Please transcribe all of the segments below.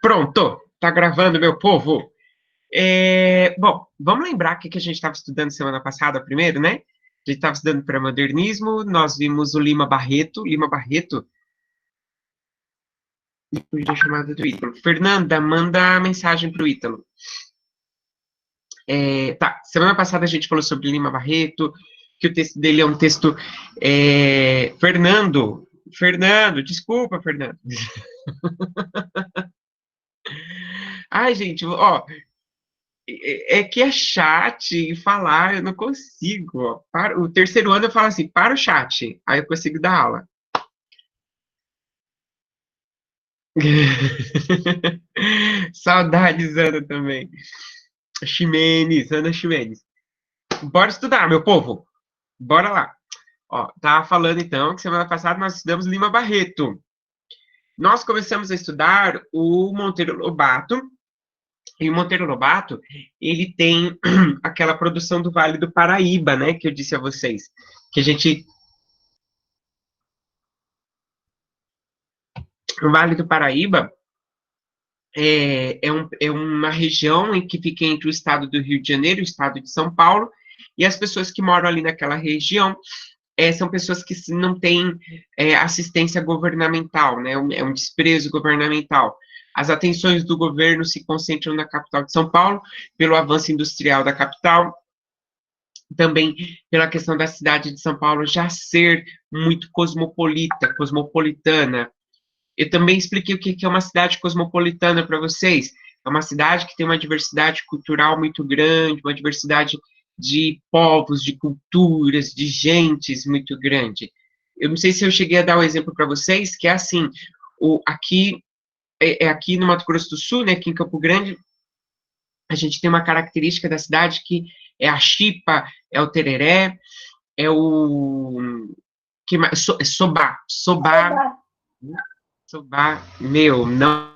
Pronto, tá gravando, meu povo. Bom, vamos lembrar o que a gente estava estudando semana passada primeiro, né? A gente estava estudando pré-modernismo, nós vimos o Lima Barreto. Lima Barreto, depois da chamada do Ítalo. Fernanda, manda mensagem para o Ítalo. Tá, semana passada a gente falou sobre Lima Barreto, que o texto dele é um texto. Fernando, desculpa, Fernando. Ai, gente, ó, é que é chat e falar, eu não consigo. Ó. O terceiro ano eu falo assim, para o chat, aí eu consigo dar aula. Saudades, Ana, também. Ximenes, Ana Ximenes. Bora estudar, meu povo. Bora lá. Ó, tava falando então que semana passada nós estudamos Lima Barreto. Nós começamos a estudar o Monteiro Lobato. E o Monteiro Lobato, ele tem aquela produção do Vale do Paraíba, né, que eu disse a vocês, que a gente. O Vale do Paraíba é uma região em que fica entre o estado do Rio de Janeiro e o estado de São Paulo, e as pessoas que moram ali naquela região são pessoas que não têm assistência governamental, né? É um desprezo governamental. As atenções do governo se concentram na capital de São Paulo, pelo avanço industrial da capital, também pela questão da cidade de São Paulo já ser muito cosmopolitana. Eu também expliquei o que é uma cidade cosmopolitana para vocês. É uma cidade que tem uma diversidade cultural muito grande, uma diversidade de povos, de culturas, de gentes muito grande. Eu não sei se eu cheguei a dar um exemplo para vocês, que é assim, aqui no Mato Grosso do Sul, né, aqui em Campo Grande, a gente tem uma característica da cidade que é a chipa, é o tereré, é o sobá, meu, não,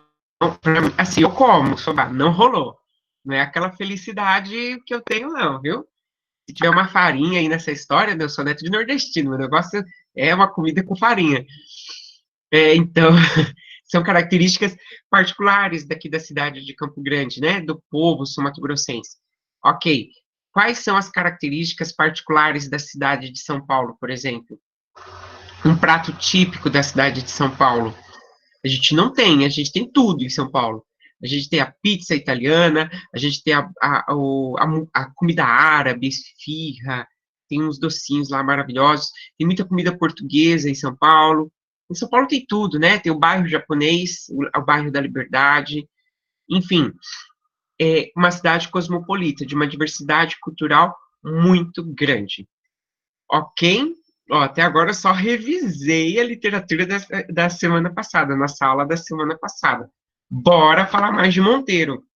assim, eu como sobá, não rolou. Não é aquela felicidade que eu tenho, não, viu? Se tiver uma farinha aí nessa história, eu sou neto de nordestino, o negócio é uma comida com farinha. Então, são características particulares daqui da cidade de Campo Grande, né? Do povo sul-mato-grossense. Ok. Quais são as características particulares da cidade de São Paulo, por exemplo? Um prato típico da cidade de São Paulo. A gente tem tudo em São Paulo. A gente tem a pizza italiana, a gente tem a comida árabe, esfirra, tem uns docinhos lá maravilhosos, tem muita comida portuguesa em São Paulo. Em São Paulo tem tudo, né? Tem o bairro japonês, o bairro da Liberdade, enfim, é uma cidade cosmopolita, de uma diversidade cultural muito grande. Ok? Ó, até agora eu só revisei a literatura da semana passada, na sala da semana passada. Bora falar mais de Monteiro.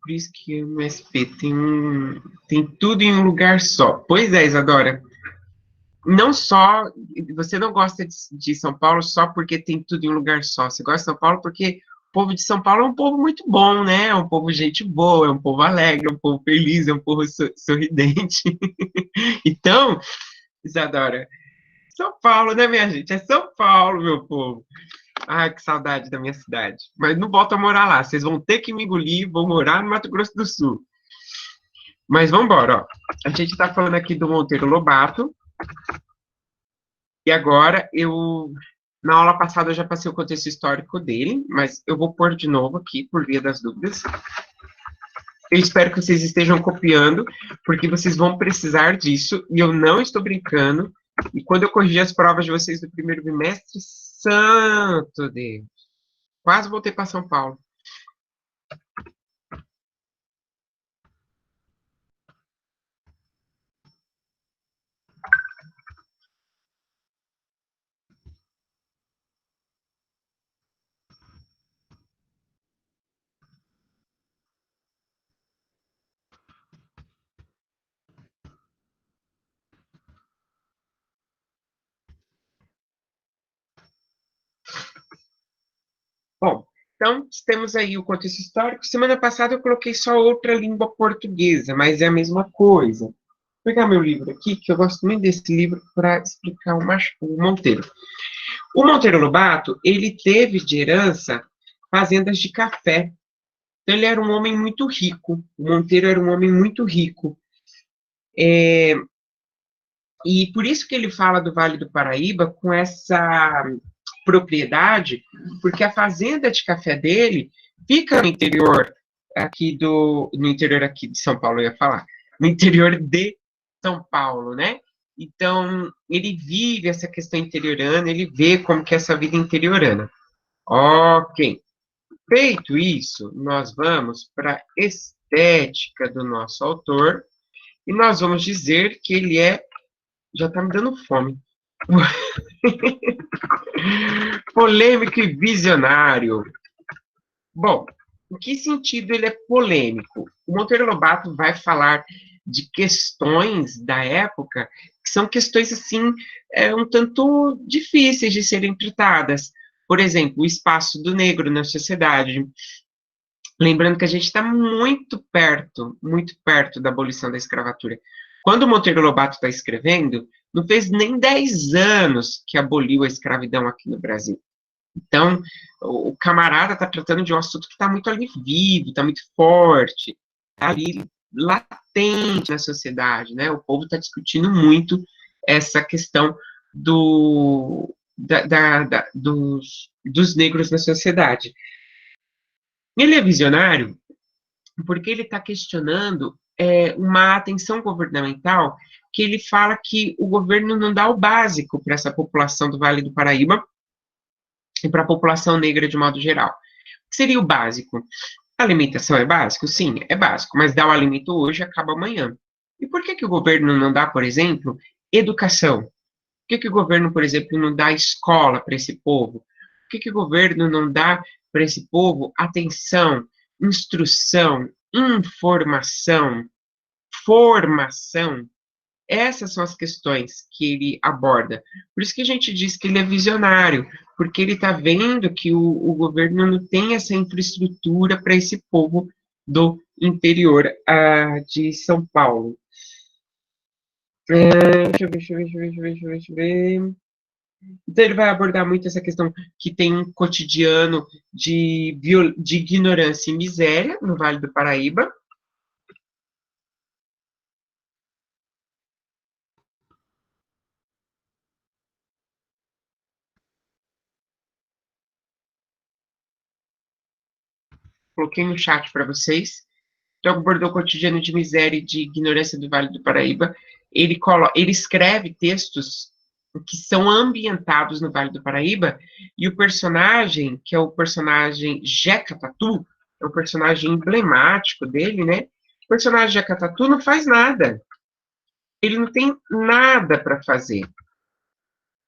Por isso que o MSP tem tudo em um lugar só. Pois é, Isadora. Não só, você não gosta de São Paulo só porque tem tudo em um lugar só. Você gosta de São Paulo porque o povo de São Paulo é um povo muito bom, né? É um povo gente boa, é um povo alegre, é um povo feliz, é um povo sorridente. Então, Isadora, São Paulo, né, minha gente? É São Paulo, meu povo. Ai, que saudade da minha cidade. Mas não volto a morar lá. Vocês vão ter que me engolir, vou morar no Mato Grosso do Sul. Mas vamos embora, ó. A gente está falando aqui do Monteiro Lobato. E agora na aula passada eu já passei o contexto histórico dele, mas eu vou pôr de novo aqui por via das dúvidas. Eu espero que vocês estejam copiando, porque vocês vão precisar disso, e eu não estou brincando. E quando eu corrigi as provas de vocês do primeiro bimestre, santo Deus, quase voltei para São Paulo. Bom, então temos aí o contexto histórico. Semana passada eu coloquei só outra língua portuguesa, mas é a mesma coisa. pegar meu livro aqui, que eu gosto muito desse livro para explicar o Monteiro. O Monteiro Lobato, ele teve de herança fazendas de café. Então, ele era um homem muito rico. O Monteiro era um homem muito rico. E por isso que ele fala do Vale do Paraíba com essa propriedade, porque a fazenda de café dele fica no interior aqui de São Paulo, eu ia falar, no interior de São Paulo, né? Então, ele vive essa questão interiorana, ele vê como que é essa vida interiorana. Ok. Feito isso, nós vamos para a estética do nosso autor e nós vamos dizer que ele é. Já está me dando fome. Polêmico e visionário. Bom, em que sentido ele é polêmico? O Monteiro Lobato vai falar de questões da época que são questões, assim, um tanto difíceis de serem tratadas. Por exemplo, o espaço do negro na sociedade. Lembrando que a gente está muito perto da abolição da escravatura. Quando o Monteiro Lobato está escrevendo, não fez nem 10 anos que aboliu a escravidão aqui no Brasil. Então, o camarada está tratando de um assunto que está muito ali vivo, está muito forte, está ali latente na sociedade, né? O povo está discutindo muito essa questão dos negros na sociedade. Ele é visionário porque ele está questionando uma atenção governamental que ele fala que o governo não dá o básico para essa população do Vale do Paraíba e para a população negra de modo geral. O que seria o básico? A alimentação é básico? Sim, é básico, mas dar o alimento hoje acaba amanhã. E por que o governo não dá, por exemplo, educação? Por que o governo, por exemplo, não dá escola para esse povo? Por que o governo não dá para esse povo atenção, instrução, informação, formação? Essas são as questões que ele aborda. Por isso que a gente diz que ele é visionário, porque ele está vendo que o governo não tem essa infraestrutura para esse povo do interior de São Paulo. Deixa eu ver. Então, ele vai abordar muito essa questão que tem um cotidiano de ignorância e miséria no Vale do Paraíba. Coloquei no chat para vocês. Então, abordou o cotidiano de miséria e de ignorância do Vale do Paraíba. Ele escreve textos que são ambientados no Vale do Paraíba, e o personagem, que é o personagem Jeca Tatu, é o personagem emblemático dele, né? O personagem Jeca Tatu não faz nada. Ele não tem nada para fazer.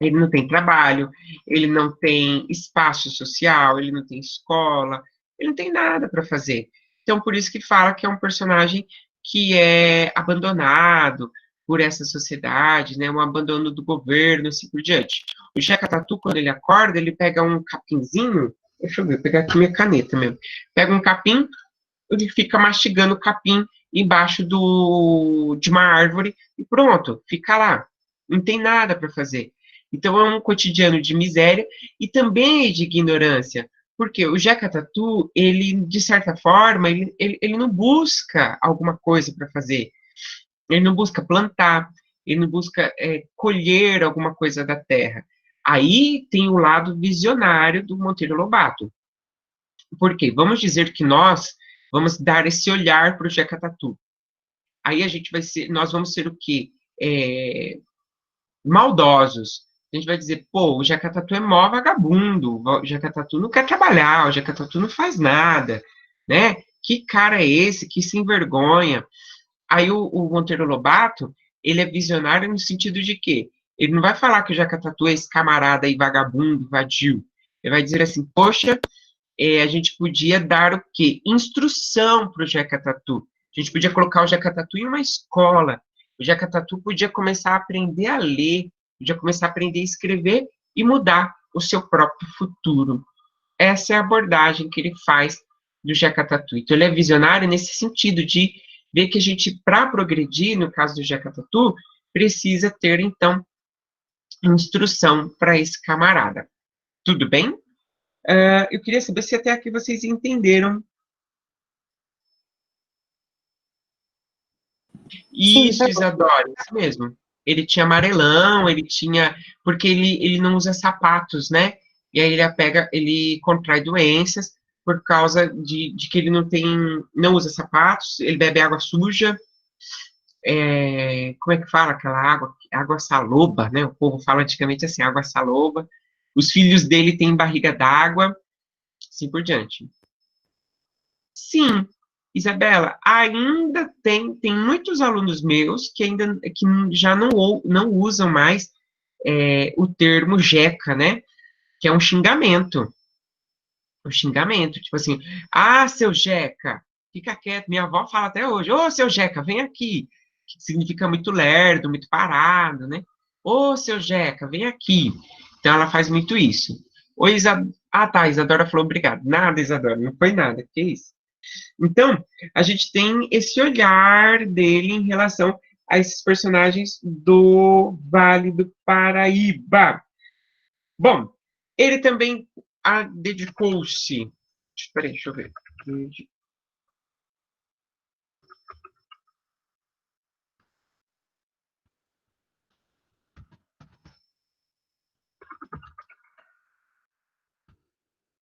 Ele não tem trabalho, ele não tem espaço social, ele não tem escola, ele não tem nada para fazer. Então, por isso que fala que é um personagem que é abandonado por essa sociedade, né, um abandono do governo, assim por diante. O Jeca Tatu, quando ele acorda, ele pega um capinzinho, deixa eu ver, vou pegar aqui minha caneta mesmo, pega um capim, ele fica mastigando o capim embaixo de uma árvore e pronto, fica lá. Não tem nada para fazer. Então é um cotidiano de miséria e também de ignorância. Porque o Jeca Tatu, ele, de certa forma, ele não busca alguma coisa para fazer. Ele não busca plantar, ele não busca colher alguma coisa da terra. Aí tem o lado visionário do Monteiro Lobato. Por quê? Vamos dizer que nós vamos dar esse olhar para o Jeca Tatu. Aí nós vamos ser o quê? Maldosos. A gente vai dizer, pô, o Jeca Tatu é mó vagabundo, o Jeca Tatu não quer trabalhar, o Jeca Tatu não faz nada, né? Que cara é esse? Que sem vergonha. Aí o Monteiro Lobato, ele é visionário no sentido de que ele não vai falar que o Jeca Tatu é esse camarada aí vagabundo, vadio. Ele vai dizer assim, poxa, a gente podia dar o quê? Instrução para o Jeca Tatu. A gente podia colocar o Jeca Tatu em uma escola. O Jeca Tatu podia começar a aprender a ler, podia começar a aprender a escrever e mudar o seu próprio futuro. Essa é a abordagem que ele faz do Jeca Tatu. Então, ele é visionário nesse sentido de vê que a gente, para progredir, no caso do Jeca Tatu, precisa ter, então, instrução para esse camarada. Tudo bem? Eu queria saber se até aqui vocês entenderam. Sim, Isso, Isadora, isso mesmo. Ele tinha amarelão, ele tinha. Porque ele não usa sapatos, né? E aí ele contrai doenças por causa de que ele não usa sapatos, ele bebe água suja. Como é que fala aquela água? Água saloba, né? O povo fala antigamente assim, água saloba. Os filhos dele têm barriga d'água, assim por diante. Sim, Isabela, ainda tem muitos alunos meus que ainda que já não usam mais o termo jeca, né? Que é um xingamento. Um xingamento, tipo assim, ah, seu jeca, fica quieto. Minha avó fala até hoje, ô, seu jeca, vem aqui. Que significa muito lerdo, muito parado, né? Ô, seu jeca, vem aqui. Então ela faz muito isso. Oi, Isadora. Ah, tá, Isadora falou obrigado. Nada, Isadora, não foi nada. Que isso? Então, a gente tem esse olhar dele em relação a esses personagens do Vale do Paraíba. Bom, ele também dedicou-se. Espera aí, deixa eu ver.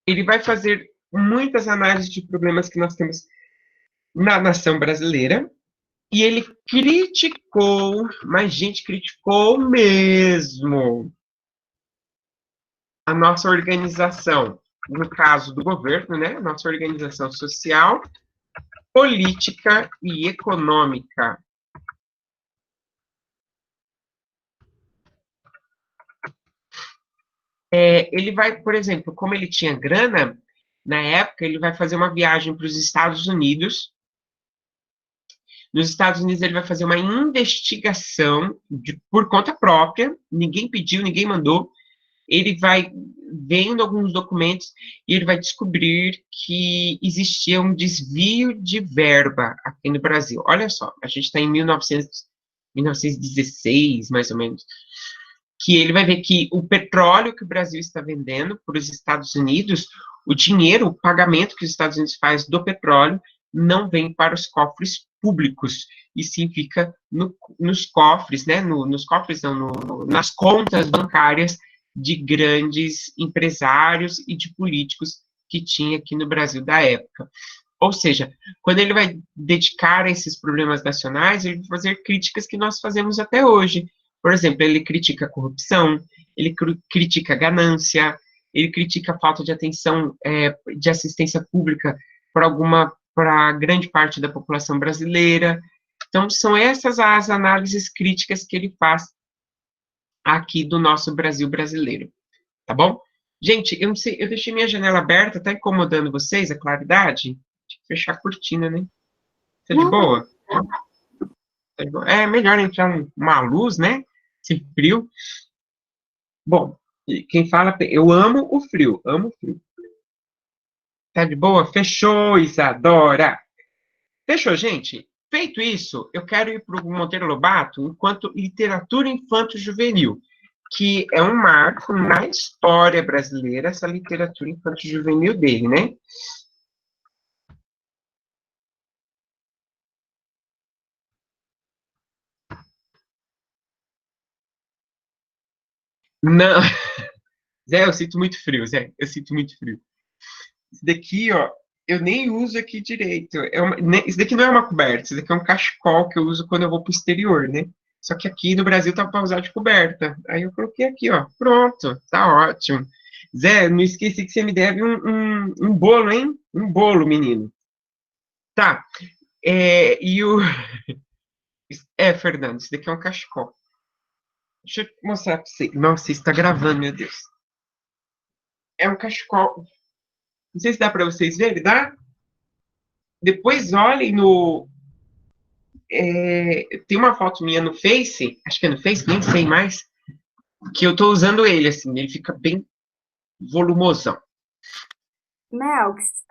Ele vai fazer muitas análises de problemas que nós temos na nação brasileira. E ele criticou, mas gente, criticou mesmo a nossa organização, no caso do governo, né? Nossa organização social, política e econômica. Ele vai, por exemplo, como ele tinha grana, na época, ele vai fazer uma viagem para os Estados Unidos. Nos Estados Unidos, ele vai fazer uma investigação por conta própria, ninguém pediu, ninguém mandou. Ele vai vendo alguns documentos e ele vai descobrir que existia um desvio de verba aqui no Brasil. Olha só, a gente está em 1916, mais ou menos, que ele vai ver que o petróleo que o Brasil está vendendo para os Estados Unidos, o dinheiro, o pagamento que os Estados Unidos faz do petróleo, não vem para os cofres públicos, e sim fica nos cofres, né? Nos cofres, não, nas contas bancárias de grandes empresários e de políticos que tinha aqui no Brasil da época. Ou seja, quando ele vai dedicar a esses problemas nacionais, ele vai fazer críticas que nós fazemos até hoje. Por exemplo, ele critica a corrupção, ele critica a ganância, ele critica a falta de atenção, de assistência pública para grande parte da população brasileira. Então, são essas as análises críticas que ele faz aqui do nosso Brasil brasileiro, tá bom? Gente, eu não sei, eu deixei minha janela aberta, tá incomodando vocês, a claridade? Deixa eu fechar a cortina, né? Tá de boa? Tá de boa? É melhor entrar uma luz, né? Esse frio. Bom, quem fala, eu amo o frio, amo o frio. Tá de boa? Fechou, Isadora. Fechou, gente? Feito isso, eu quero ir para o Monteiro Lobato enquanto literatura infanto-juvenil, que é um marco na história brasileira, essa literatura infanto-juvenil dele, né? Não, Zé, eu sinto muito frio, Zé, eu sinto muito frio. Isso daqui, ó, eu nem uso aqui direito. Isso daqui não é uma coberta, isso daqui é um cachecol que eu uso quando eu vou pro exterior, né? Só que aqui no Brasil tá para usar de coberta. Aí eu coloquei aqui, ó. Pronto, tá ótimo. Zé, não esqueci que você me deve um bolo, hein? Um bolo, menino. Tá. E o. Fernando, isso daqui é um cachecol. Deixa eu mostrar pra você. Nossa, isso tá gravando, meu Deus. É um cachecol. Não sei se dá para vocês verem, dá? Depois olhem no. Tem uma foto minha no Face, acho que é no Face, nem sei mais, que eu tô usando ele, assim, ele fica bem volumosão. Melks,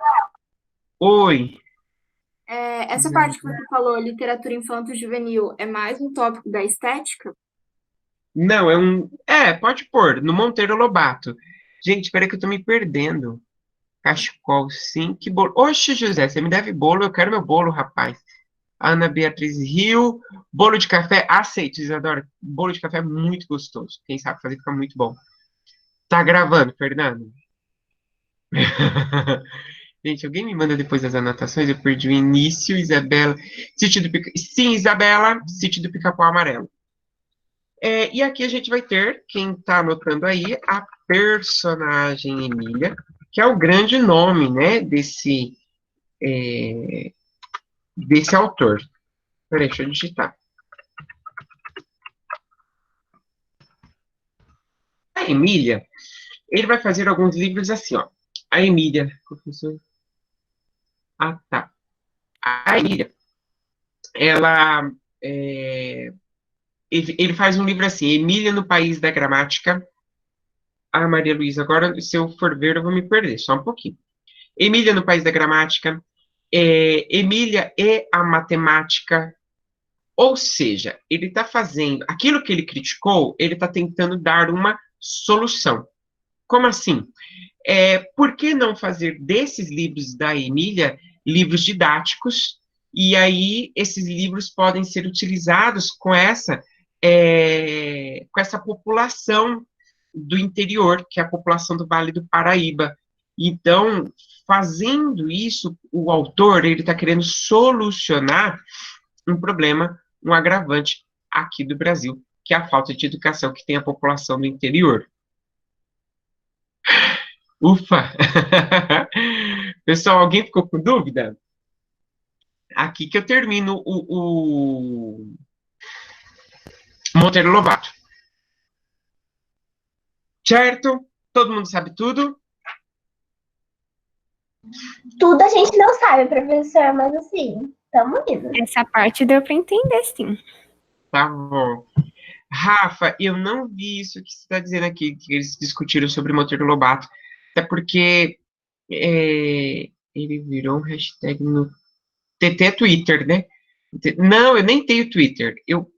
Oi. Essa parte que você falou, literatura infanto-juvenil, é mais um tópico da estética? Não, é um. É, pode pôr, no Monteiro Lobato. Gente, peraí que eu tô me perdendo. Cachecol, sim, que bolo. Oxe, José, você me deve bolo, eu quero meu bolo, rapaz. Ana Beatriz Rio, bolo de café, aceito, Isadora. Bolo de café é muito gostoso. Quem sabe fazer fica muito bom. Tá gravando, Fernando? Gente, alguém me manda depois das anotações, eu perdi o início, Isabela. Sim, Isabela, Sítio do Pica-Pau Amarelo. E aqui a gente vai ter, quem está anotando aí, a personagem Emília, que é o grande nome, né, desse autor. Peraí, deixa eu digitar. A Emília, ele vai fazer alguns livros assim, ó. A Emília, professor. Ah, tá. A Emília, ela, é, ele faz um livro assim, Emília no País da Gramática. Ah, Maria Luísa, agora se eu for ver, eu vou me perder, só um pouquinho. Emília no País da Gramática, Emília e a Matemática, ou seja, ele está fazendo aquilo que ele criticou, ele está tentando dar uma solução. Como assim? Por que não fazer desses livros da Emília livros didáticos? E aí esses livros podem ser utilizados com essa população do interior, que é a população do Vale do Paraíba. Então, fazendo isso, o autor ele está querendo solucionar um problema, um agravante aqui do Brasil, que é a falta de educação que tem a população do interior. Ufa! Pessoal, alguém ficou com dúvida? Aqui que eu termino o Monteiro Lobato. Certo? Todo mundo sabe tudo? Tudo a gente não sabe, professor, mas assim, estamos indo. Essa parte deu para entender, sim. Tá bom. Rafa, eu não vi isso que você está dizendo aqui, que eles discutiram sobre Monteiro Lobato. Até porque ele virou um hashtag no TT Twitter, né? Não, eu nem tenho Twitter. Eu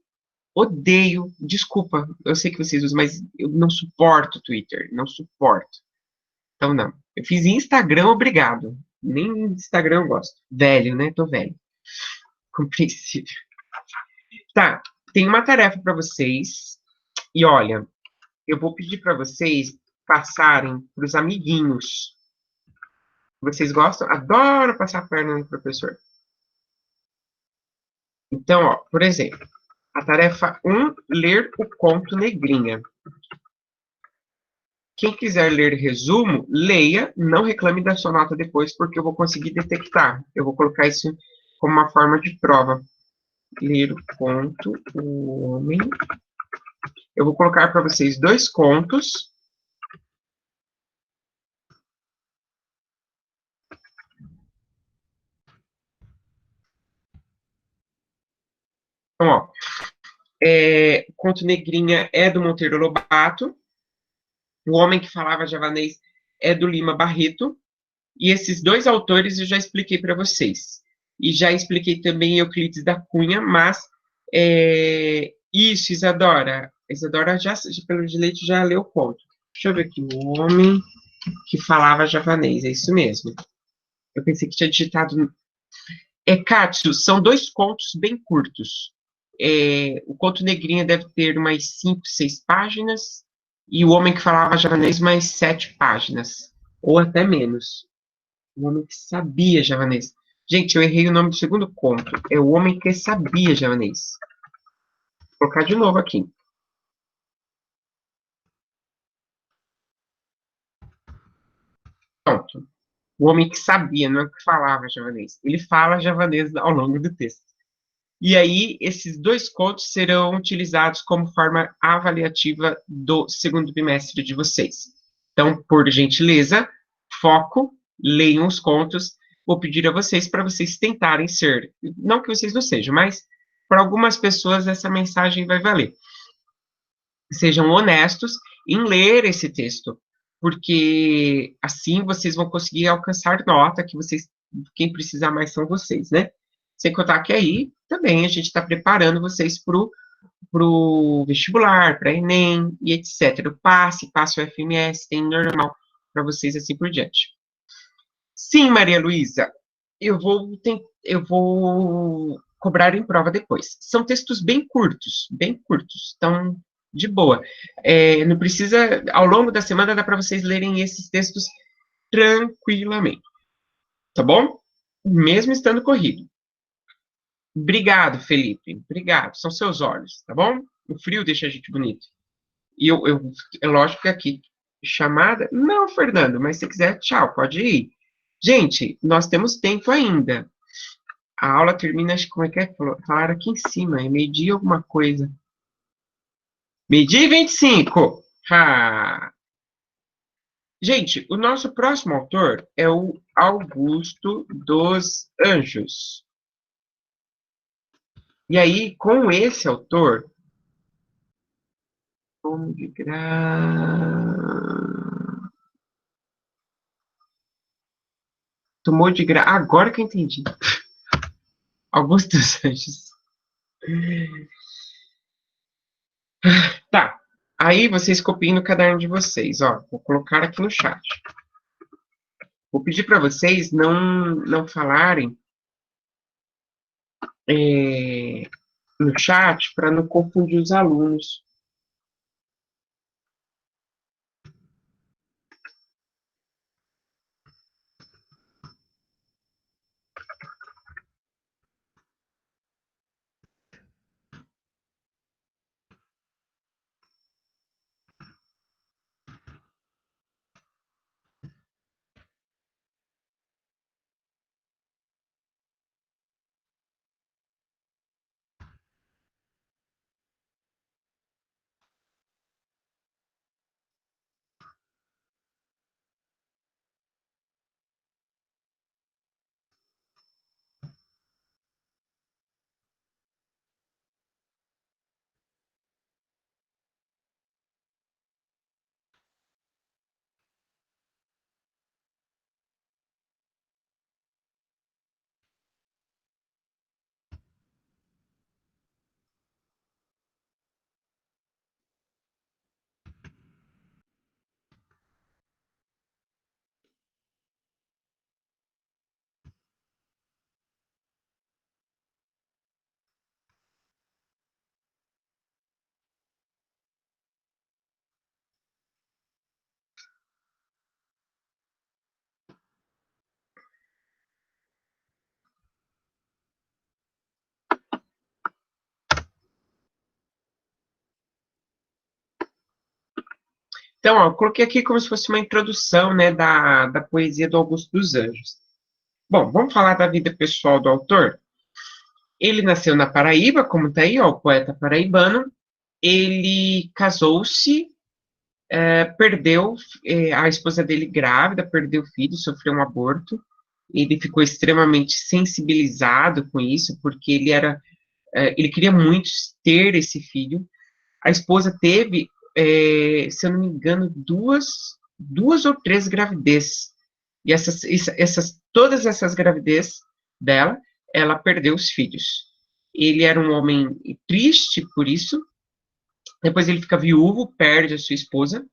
odeio, desculpa, eu sei que vocês usam, mas eu não suporto Twitter, não suporto. Então, não. Eu fiz Instagram, obrigado. Nem Instagram eu gosto. Velho, né? Tô velho. Compreensível. Tá, tem uma tarefa para vocês. E olha, eu vou pedir para vocês passarem para os amiguinhos. Vocês gostam? Adoro passar a perna no professor. Então, ó, por exemplo, a tarefa 1, ler o conto Negrinha. Quem quiser ler resumo, leia, não reclame da sua nota depois, porque eu vou conseguir detectar. Eu vou colocar isso como uma forma de prova. Ler o conto, o homem. Eu vou colocar para vocês 2 contos. Então, ó, o conto Negrinha é do Monteiro Lobato. O Homem que Falava Javanês é do Lima Barreto. E esses 2 autores eu já expliquei para vocês. E já expliquei também Euclides da Cunha, mas isso, Isadora. Isadora, já, pelo direito, já leu o conto. Deixa eu ver aqui. O Homem que Falava Javanês, é isso mesmo. Eu pensei que tinha digitado. Katsu, são 2 contos bem curtos. O conto Negrinha deve ter umas 5, 6 páginas. E o Homem que Falava Javanês, mais 7 páginas. Ou até menos. O Homem que Sabia Javanês. Gente, eu errei o nome do segundo conto. É O Homem que Sabia Javanês. Vou colocar de novo aqui. Pronto. O homem que sabia, não é que falava javanês. Ele fala javanês ao longo do texto. E aí, esses 2 contos serão utilizados como forma avaliativa do segundo bimestre de vocês. Então, por gentileza, foco, leiam os contos. Vou pedir a vocês para vocês tentarem ser, não que vocês não sejam, mas para algumas pessoas essa mensagem vai valer. Sejam honestos em ler esse texto, porque assim vocês vão conseguir alcançar nota, que vocês, quem precisar mais são vocês, né? Sem contar que aí também a gente está preparando vocês para o vestibular, para Enem e etc. O passe o FMS, tem normal para vocês assim por diante. Sim, Maria Luísa, eu vou cobrar em prova depois. São textos bem curtos, então, de boa. Não precisa, ao longo da semana dá para vocês lerem esses textos tranquilamente, tá bom? Mesmo estando corrido. Obrigado, Felipe, obrigado, são seus olhos, tá bom? O frio deixa a gente bonito. E é lógico que aqui, chamada... Não, Fernando, mas se quiser, tchau, pode ir. Gente, nós temos tempo ainda. A aula termina, acho que como é que é? Falaram aqui em cima, é meio-dia alguma coisa. Meio-dia e 25. Ah. Gente, o nosso próximo autor é o Augusto dos Anjos. E aí, com esse autor, Tomou de graça. Agora que eu entendi. Augusto dos Anjos. Tá. Aí vocês copiem no caderno de vocês, ó. Vou colocar aqui no chat. Vou pedir para vocês não falarem no chat para não confundir os alunos. Então, ó, eu coloquei aqui como se fosse uma introdução, né, da poesia do Augusto dos Anjos. Bom, vamos falar da vida pessoal do autor? Ele nasceu na Paraíba, como está aí, ó, o poeta paraibano. Ele casou-se, perdeu a esposa dele grávida, perdeu o filho, sofreu um aborto. Ele ficou extremamente sensibilizado com isso, porque ele queria muito ter esse filho. A esposa teve, se eu não me engano, duas ou três gravidez. E todas essas gravidez dela, ela perdeu os filhos. Ele era um homem triste por isso. Depois ele fica viúvo, perde a sua esposa,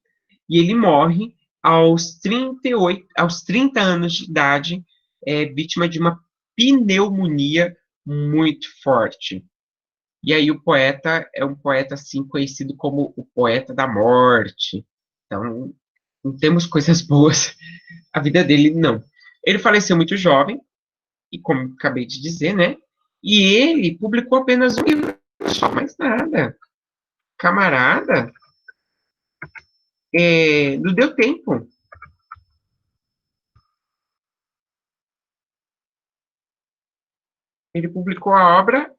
e ele morre aos 30 anos de idade, vítima de uma pneumonia muito forte. E aí o poeta é um poeta, assim, conhecido como o poeta da morte. Então, não temos coisas boas. A vida dele, não. Ele faleceu muito jovem, e como acabei de dizer, né? E ele publicou apenas um livro só, mais nada. Camarada, não deu tempo. Ele publicou a obra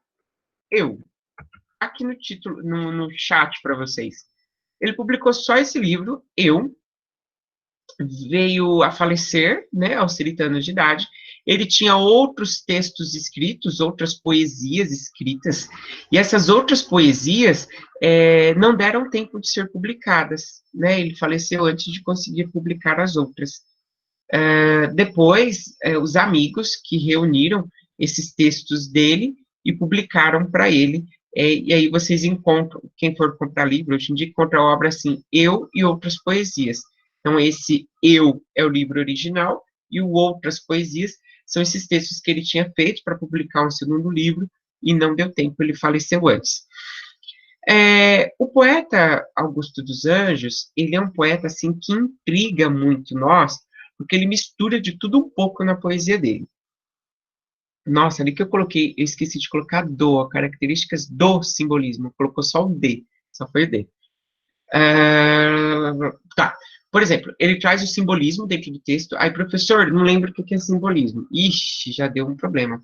Eu. Aqui no título, no chat para vocês. Ele publicou só esse livro, Eu. Veio a falecer, né, aos 30 anos de idade. Ele tinha outros textos escritos, outras poesias escritas, e essas outras poesias não deram tempo de ser publicadas, né? Ele faleceu antes de conseguir publicar as outras. Depois, os amigos que reuniram esses textos dele e publicaram para ele. E aí vocês encontram, quem for comprar livro, hoje em dia encontra a obra assim, Eu e Outras Poesias. Então, esse Eu é o livro original, e o Outras Poesias são esses textos que ele tinha feito para publicar um segundo livro, e não deu tempo, ele faleceu antes. O poeta Augusto dos Anjos, ele é um poeta, assim, que intriga muito nós, porque ele mistura de tudo um pouco na poesia dele. Nossa, ali que eu esqueci de colocar características do simbolismo, colocou só o D, só foi o D. Tá, por exemplo, ele traz o simbolismo dentro do texto, aí, professor, não lembro o que é simbolismo. Ixi, já deu um problema.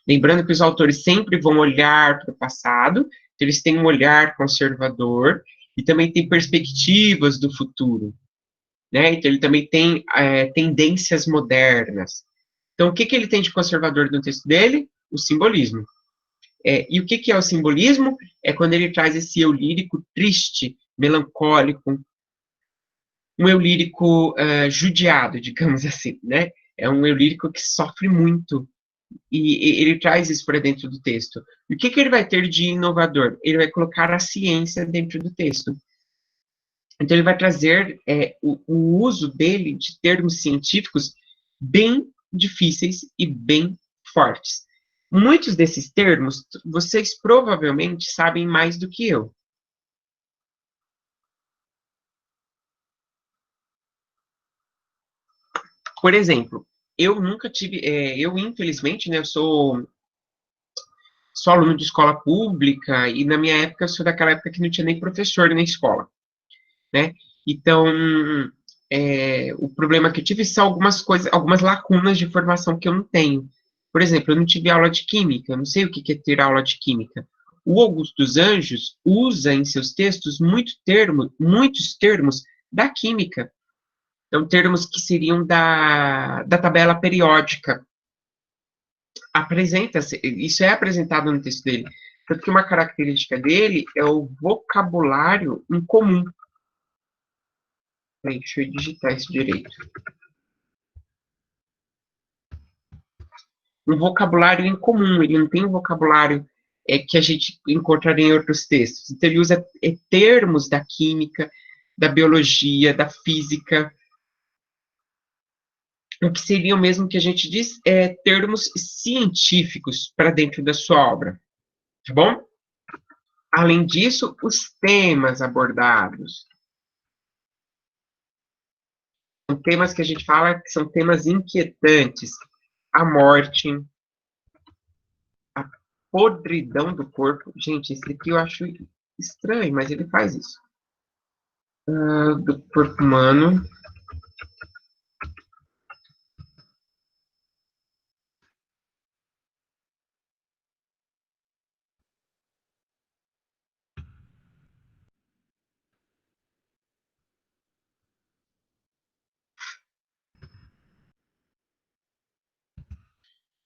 Lembrando que os autores sempre vão olhar para o passado, então eles têm um olhar conservador, e também tem perspectivas do futuro, né? Então ele também tem tendências modernas. Então, o que ele tem de conservador no texto dele? O simbolismo. E o que é o simbolismo? É quando ele traz esse eu lírico triste, melancólico, um eu lírico judiado, digamos assim, né? É um eu lírico que sofre muito, e ele traz isso para dentro do texto. E o que ele vai ter de inovador? Ele vai colocar a ciência dentro do texto. Então, ele vai trazer o uso dele de termos científicos bem difíceis e bem fortes. Muitos desses termos, vocês provavelmente sabem mais do que eu. Por exemplo, eu nunca tive, eu infelizmente, né, eu sou aluno de escola pública, e na minha época, eu sou daquela época que não tinha nem professor na escola, né? Então, o problema que eu tive são algumas coisas, algumas lacunas de formação que eu não tenho. Por exemplo, eu não tive aula de química, eu não sei o que é ter aula de química. O Augusto dos Anjos usa em seus textos muitos termos da química. Então, termos que seriam da tabela periódica. Isso é apresentado no texto dele. Tanto que uma característica dele é o vocabulário incomum. Peraí, deixa eu digitar isso direito. Um vocabulário incomum, ele não tem um vocabulário que a gente encontraria em outros textos. Então, ele usa termos da química, da biologia, da física, o que seria o mesmo que a gente diz termos científicos para dentro da sua obra, tá bom? Além disso, os temas abordados. São temas que a gente fala que são temas inquietantes. A morte, a podridão do corpo. Gente, esse aqui eu acho estranho, mas ele faz isso. Do corpo humano.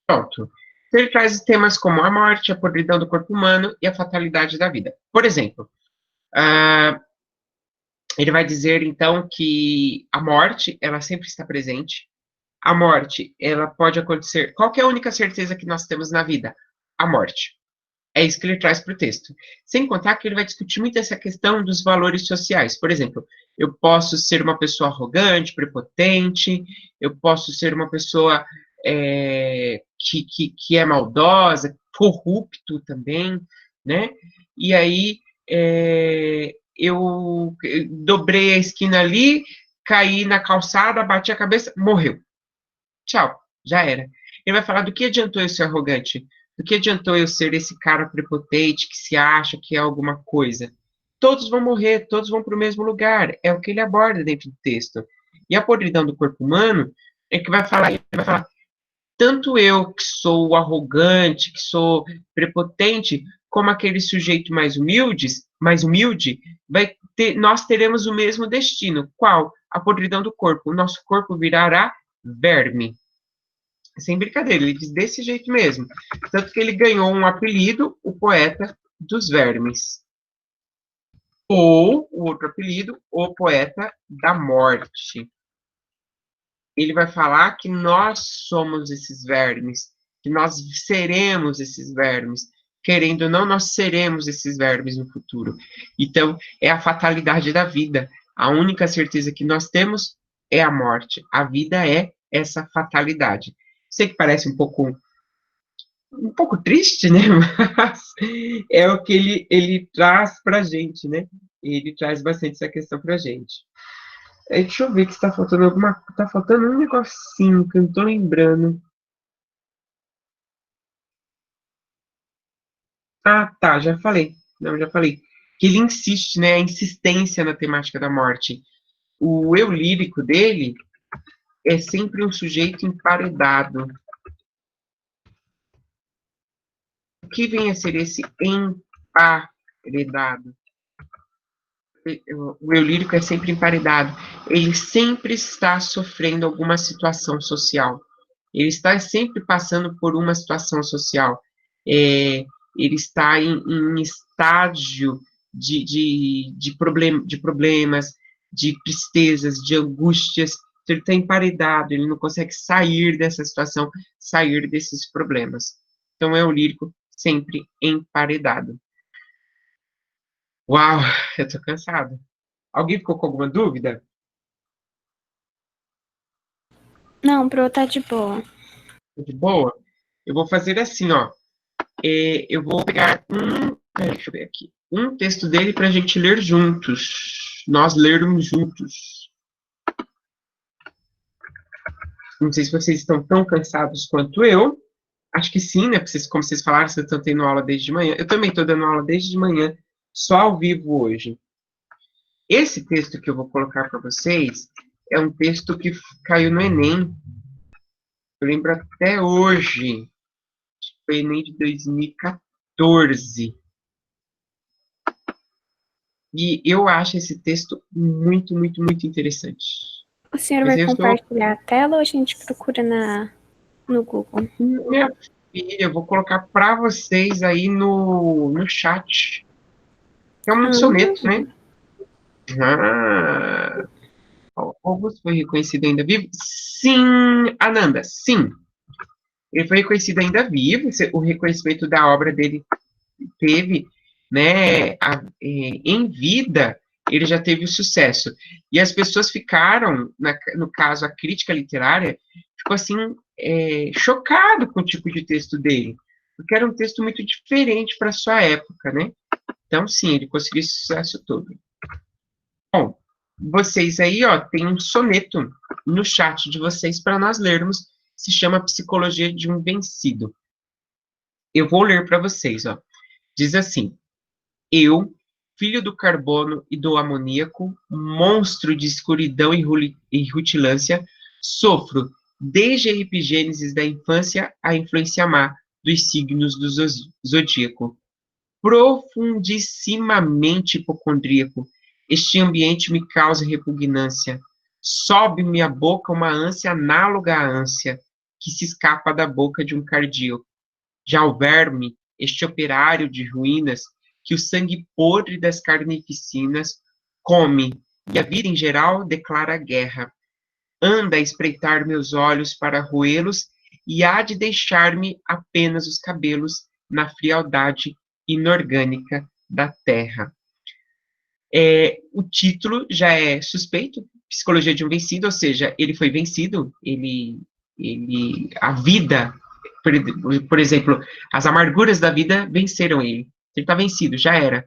Pronto. Então, ele traz temas como a morte, a podridão do corpo humano e a fatalidade da vida. Por exemplo, ele vai dizer, então, que a morte, ela sempre está presente. A morte, ela pode acontecer. Qual que é a única certeza que nós temos na vida? A morte. É isso que ele traz para o texto. Sem contar que ele vai discutir muito essa questão dos valores sociais. Por exemplo, eu posso ser uma pessoa arrogante, prepotente, eu posso ser uma pessoa que é maldosa, corrupto também, né? E aí eu dobrei a esquina ali, caí na calçada, bati a cabeça, morreu. Tchau, já era. Ele vai falar do que adiantou eu ser arrogante, do que adiantou eu ser esse cara prepotente que se acha que é alguma coisa. Todos vão morrer, todos vão para o mesmo lugar. É o que ele aborda dentro do texto. E a podridão do corpo humano é que vai falar, tanto eu que sou arrogante, que sou prepotente, como aquele sujeito mais humilde, nós teremos o mesmo destino. Qual? A podridão do corpo. O nosso corpo virará verme. Sem brincadeira, ele diz desse jeito mesmo. Tanto que ele ganhou um apelido, o poeta dos vermes. Ou, o outro apelido, o poeta da morte. Ele vai falar que nós somos esses vermes, que nós seremos esses vermes. Querendo ou não, nós seremos esses vermes no futuro. Então, é a fatalidade da vida. A única certeza que nós temos é a morte. A vida é essa fatalidade. Sei que parece um pouco triste, né? Mas é o que ele traz pra gente, né? Ele traz bastante essa questão pra gente. Deixa eu ver que está faltando tá faltando um negocinho que eu não tô lembrando. Ah, tá, já falei. Não, já falei. Que ele insiste, né? A insistência na temática da morte. O eu lírico dele é sempre um sujeito emparedado. O que vem a ser esse emparedado? O eu lírico é sempre emparedado. Ele sempre está sofrendo alguma situação social. Ele está sempre passando por uma situação social. Ele está em estágio de problemas, de tristezas, de angústias. Então, ele está emparedado, ele não consegue sair dessa situação, sair desses problemas. Então, é o lírico sempre emparedado. Uau, eu tô cansado. Alguém ficou com alguma dúvida? Não, pro tá de boa. De boa? Eu vou fazer assim, ó. Eu vou pegar deixa eu ver aqui. Um texto dele para a gente ler juntos. Nós lermos juntos. Não sei se vocês estão tão cansados quanto eu. Acho que sim, né? Como vocês falaram, vocês estão tendo aula desde de manhã. Eu também estou dando aula desde de manhã, só ao vivo hoje. Esse texto que eu vou colocar para vocês é um texto que caiu no Enem. Eu lembro até hoje. Foi Enem de 2014. E eu acho esse texto muito, muito, muito interessante. O senhor vai compartilhar a tela ou a gente procura no Google? Minha filha, eu vou colocar para vocês aí no chat. É um soneto, né? Augusto foi reconhecido ainda vivo? Sim, Ananda, sim. Ele foi reconhecido ainda vivo. O reconhecimento da obra dele teve, né, em vida, ele já teve o sucesso. E as pessoas ficaram, no caso, a crítica literária, ficou assim, chocado com o tipo de texto dele, porque era um texto muito diferente para sua época, né? Então, sim, ele conseguiu esse sucesso todo. Bom, vocês aí, ó, tem um soneto no chat de vocês para nós lermos, se chama Psicologia de um Vencido. Eu vou ler para vocês, ó. Diz assim: eu, filho do carbono e do amoníaco, monstro de escuridão e rutilância, sofro, desde a epigênese da infância, a influência má dos signos do zodíaco. Profundissimamente hipocondríaco, este ambiente me causa repugnância. Sobe-me à boca uma ânsia análoga à ânsia, que se escapa da boca de um cardíaco. Já o verme, este operário de ruínas, que o sangue podre das carnificinas come, e a vida em geral declara guerra. Anda a espreitar meus olhos para roê-los, e há de deixar-me apenas os cabelos na frialdade inorgânica da terra. O título já é suspeito, Psicologia de um Vencido, ou seja, ele foi vencido, a vida, por exemplo, as amarguras da vida venceram ele. Ele está vencido, já era.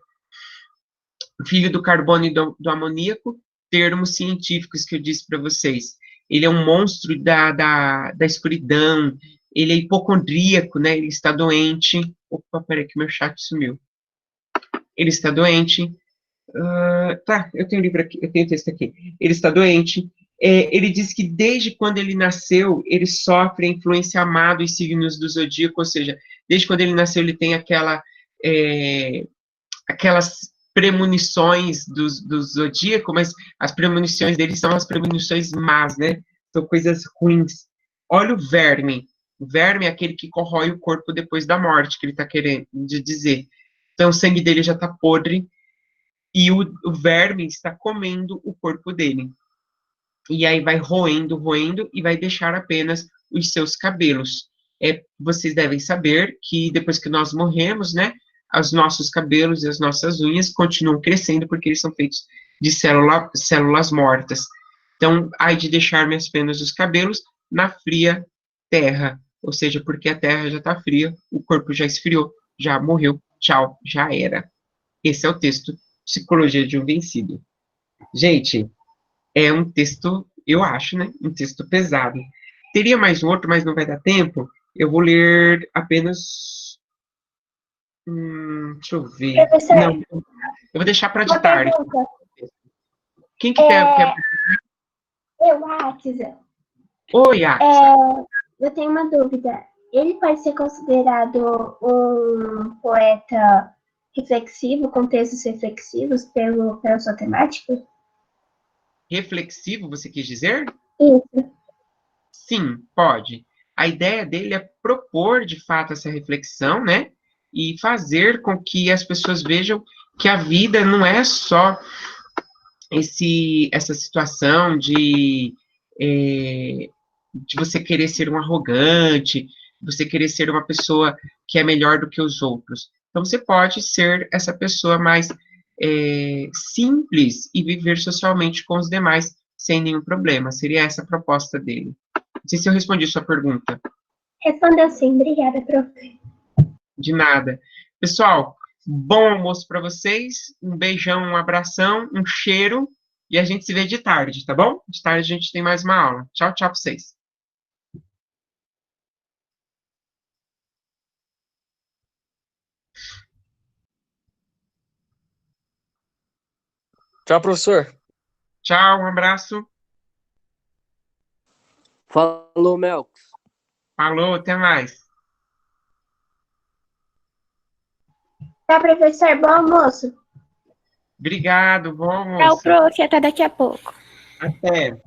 Filho do carbono e do amoníaco, termos científicos que eu disse para vocês. Ele é um monstro da escuridão, ele é hipocondríaco, né? Ele está doente. Opa, peraí que meu chat sumiu. Ele está doente. Eu tenho livro aqui, eu tenho texto aqui. Ele está doente. Ele diz que desde quando ele nasceu, ele sofre a influência má dos signos do zodíaco, ou seja, desde quando ele nasceu, ele tem aquelas premonições do zodíaco, mas as premonições dele são as premonições más, né? São coisas ruins. Olha o verme. O verme é aquele que corrói o corpo depois da morte, que ele está querendo dizer. Então, o sangue dele já está podre e o verme está comendo o corpo dele. E aí vai roendo, roendo e vai deixar apenas os seus cabelos. Vocês devem saber que depois que nós morremos, né, os nossos cabelos e as nossas unhas continuam crescendo porque eles são feitos de células mortas. Então, há de deixar minhas penas e os cabelos na fria terra, ou seja, porque a terra já está fria, o corpo já esfriou, já morreu, tchau, já era. Esse é o texto Psicologia de um Vencido. Gente, é um texto, eu acho, né, um texto pesado. Teria mais um outro, mas não vai dar tempo. Eu vou ler apenas. Deixa eu ver. Professor, Não, eu vou deixar para de uma tarde. pergunta. Quem que quer? Eu, Axa, Oi, Axa. eu tenho uma dúvida. Ele pode ser considerado um poeta reflexivo, com textos reflexivos pela sua temática? Reflexivo, você quis dizer? Isso. Sim, pode. A ideia dele é propor, de fato, essa reflexão, né? E fazer com que as pessoas vejam que a vida não é só essa situação de você querer ser um arrogante, você querer ser uma pessoa que é melhor do que os outros. Então, você pode ser essa pessoa mais simples e viver socialmente com os demais sem nenhum problema. Seria essa a proposta dele. Não sei se eu respondi sua pergunta. Respondeu sim. Obrigada, prof. De nada. Pessoal, bom almoço para vocês. Um beijão, um abração, um cheiro. E a gente se vê de tarde, tá bom? De tarde a gente tem mais uma aula. Tchau, tchau para vocês. Tchau, professor. Tchau, um abraço. Falou, Melcos. Falou, até mais. Tá, professor, bom almoço. Obrigado, bom Tchau, almoço. prof. Até daqui a pouco. Até.